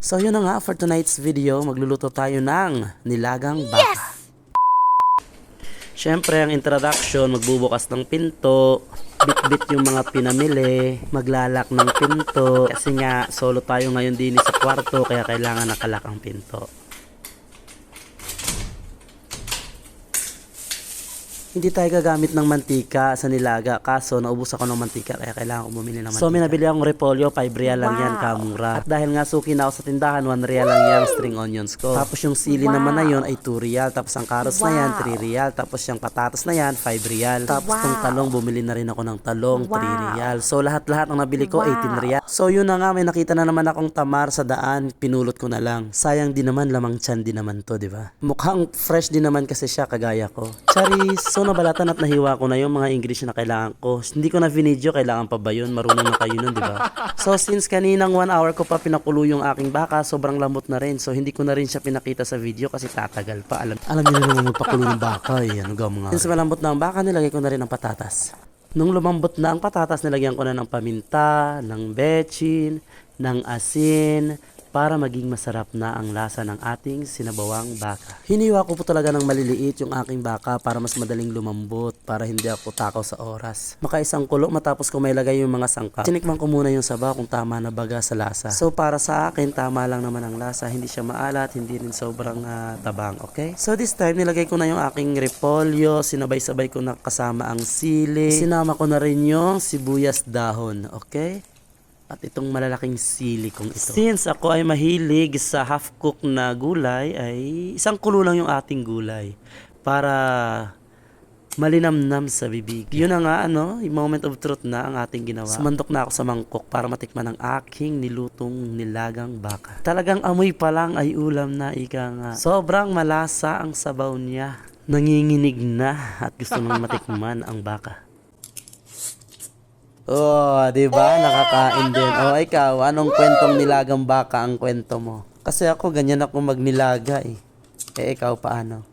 So yun na nga, for tonight's video, magluluto tayo ng nilagang baka. Siyempre, ang introduction, magbubukas ng pinto, bit-bit yung mga pinamili, maglalak ng pinto. Kasi nga, solo tayo ngayon din sa kwarto, kaya kailangan nakalak ang pinto. Hindi tayo gagamit ng mantika sa nilaga, kaso naubos ako ng mantika kaya kailangan ko bumili ng mantika. So minabili akong repolyo, 5 real lang yan, kamura. At dahil nga suki na ako sa tindahan, 1 real lang yung string onions ko. Tapos yung sili naman na yun ay 2 real, tapos ang carrots na yan 3 real, tapos yung patatas na yan 5 real. Tapos tong talong, bumili na rin ako ng talong 3 real. So lahat-lahat ang nabili ko 18 real. So yun na nga, may nakita na naman akong tamar sa daan, pinulot ko na lang. Sayang din naman, lamang tiyan din naman to, di ba? Mukhang fresh din naman kasi siya kagaya ko. Charis, so nabalatan at nahiwa ko na yung mga English na kailangan ko. Hindi ko na video, kailangan pa ba yun? Marunong na kayo nun, di ba? So since kaninang 1 hour ko pa pinakulo yung aking baka, sobrang lambot na rin. So hindi ko na rin siya pinakita sa video kasi tatagal pa. Alam niyo na naman magpakulo ng baka eh. Ano mga? Since malambot na ang baka, nilagay ko na rin ang patatas. Nung lumambot na ang patatas, nilagyan ko na ng paminta, ng bechin, ng asin, para maging masarap na ang lasa ng ating sinabawang baka. Hiniwa ko po talaga ng maliliit yung aking baka para mas madaling lumambot, para hindi ako takaw sa oras. Makaisang kulo matapos ko may lagay yung mga sangkap. Sinikman ko muna yung sabaw kung tama na baga sa lasa. So para sa akin, tama lang naman ang lasa. Hindi siya maalat, hindi rin sobrang tabang, okay? So this time, nilagay ko na yung aking repolyo, sinabay-sabay ko na kasama ang sili. Sinama ko na rin yung sibuyas dahon, okay? At itong malalaking sili kong ito. Since ako ay mahilig sa half-cook na gulay, ay isang kulo lang yung ating gulay para malinamnam sa bibig. Yun na nga, yung moment of truth na ang ating ginawa. Sumandok na ako sa mangkok para matikman ang aking nilutong nilagang baka. Talagang amoy pa lang ay ulam na, ika nga. Sobrang malasa ang sabaw niya. Nanginginig na at gusto nang matikman ang baka. Oh, di ba? Nakakain din. Oh, ikaw, anong kwentong nilagang baka ang kwento mo? Kasi ako ganyan ako magnilaga eh. Eh ikaw paano?